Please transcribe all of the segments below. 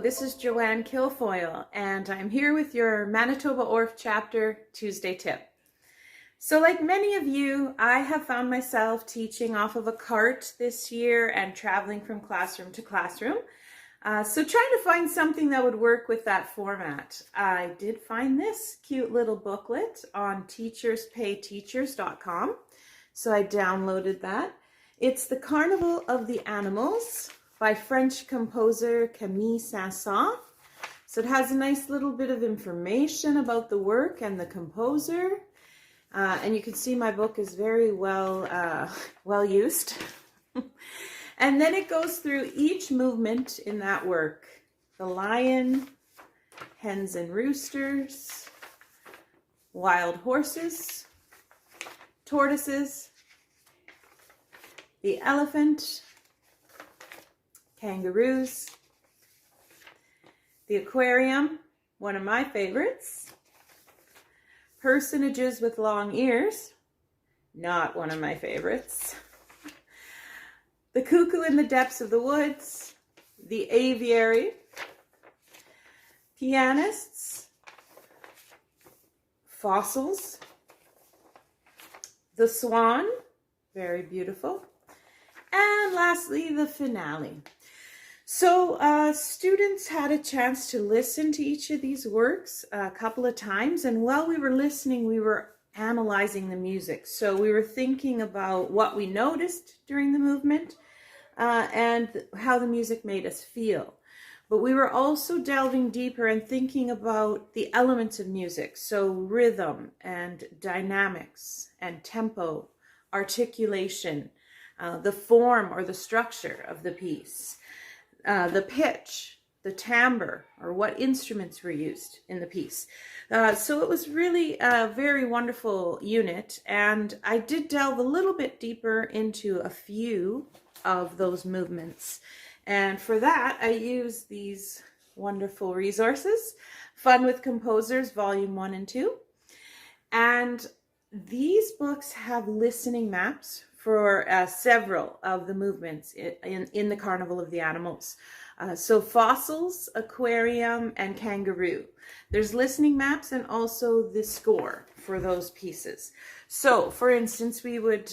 this is Joanne Kilfoyle, and I'm here with your Manitoba ORF Chapter Tuesday Tip. So like many of you, I have found myself teaching off of a cart this year and traveling from classroom to classroom. So trying to find something that would work with that format. I did find this cute little booklet on teacherspayteachers.com. So I downloaded that. It's The Carnival of the Animals by French composer Camille Saint-Saëns. So it has a nice little bit of information about the work and the composer. And you can see my book is very well used. And then it goes through each movement in that work. The lion, hens and roosters, wild horses, tortoises, the elephant, kangaroos, the aquarium, one of my favorites, personages with long ears, not one of my favorites, the cuckoo in the depths of the woods, the aviary, pianists, fossils, the swan, very beautiful, and lastly, the finale. So students had a chance to listen to each of these works a couple of times, and while we were listening, we were analyzing the music. So we were thinking about what we noticed during the movement and how the music made us feel. But we were also delving deeper and thinking about the elements of music, so rhythm and dynamics and tempo, articulation, the form or the structure of the piece. The pitch, the timbre, or what instruments were used in the piece. So it was really a very wonderful unit, and I did delve a little bit deeper into a few of those movements. And for that, I used these wonderful resources, Fun with Composers, Volume 1 and 2. And these books have listening maps for several of the movements in the Carnival of the Animals. So fossils, aquarium, and kangaroo. There's listening maps and also the score for those pieces. So for instance, we would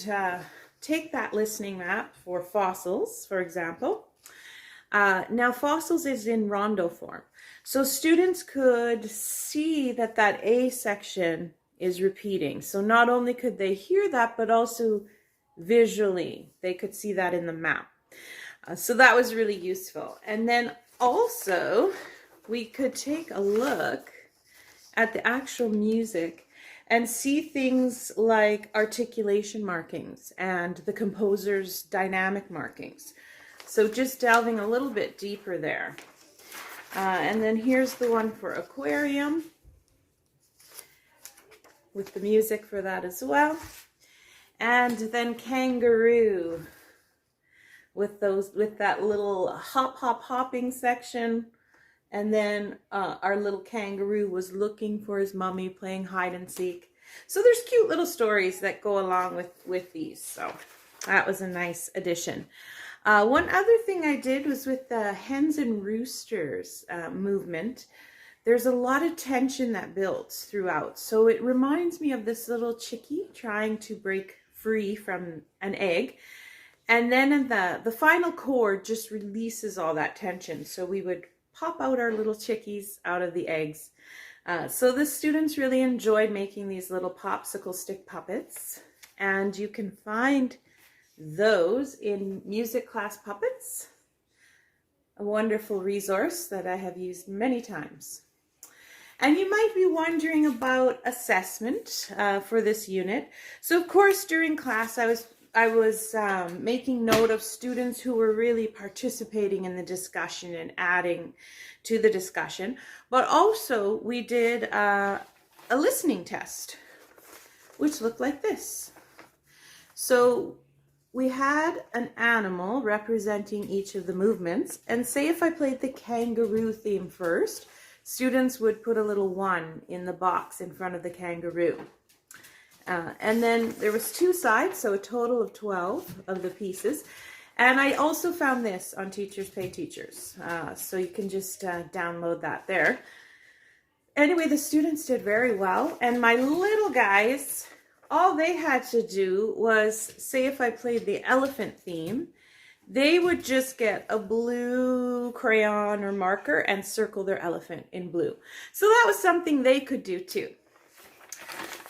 take that listening map for fossils, for example. Now fossils is in rondo form. So students could see that that A section is repeating. So not only could they hear that, but also visually they could see that in the map. So that was really useful. And then also we could take a look at the actual music and see things like articulation markings and the composer's dynamic markings. So just delving a little bit deeper there. And then here's the one for aquarium with the music for that as well. And then kangaroo with that little hopping section. And then our little kangaroo was looking for his mummy, playing hide and seek. So there's cute little stories that go along with these. So that was a nice addition. One other thing I did was with the hens and roosters movement. There's a lot of tension that builds throughout. So it reminds me of this little chickie trying to break free from an egg. And then in the final chord just releases all that tension. So we would pop out our little chickies out of the eggs. So the students really enjoyed making these little popsicle stick puppets. And you can find those in Music Class Puppets, a wonderful resource that I have used many times. And you might be wondering about assessment for this unit. So of course during class I was making note of students who were really participating in the discussion and adding to the discussion. But also we did a listening test, which looked like this. So we had an animal representing each of the movements, and say if I played the kangaroo theme first, students would put a little 1 in the box in front of the kangaroo. And then there was 2 sides, so a total of 12 of the pieces. And I also found this on Teachers Pay Teachers. So you can just download that there. Anyway, the students did very well. And my little guys, all they had to do was, say if I played the elephant theme, they would just get a blue crayon or marker and circle their elephant in blue. So that was something they could do too.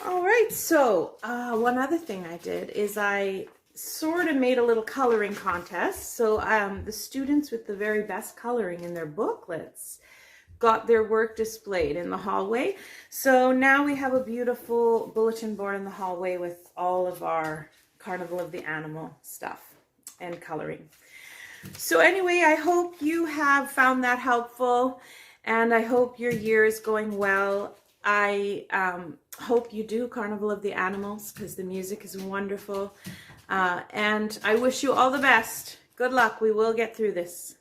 All right, so one other thing I did is I sort of made a little coloring contest. So the students with the very best coloring in their booklets got their work displayed in the hallway. So now we have a beautiful bulletin board in the hallway with all of our Carnival of the Animal stuff and coloring. So anyway, I hope you have found that helpful, and I hope your year is going well. I hope you do Carnival of the Animals because the music is wonderful. And I wish you all the best. Good luck. We will get through this.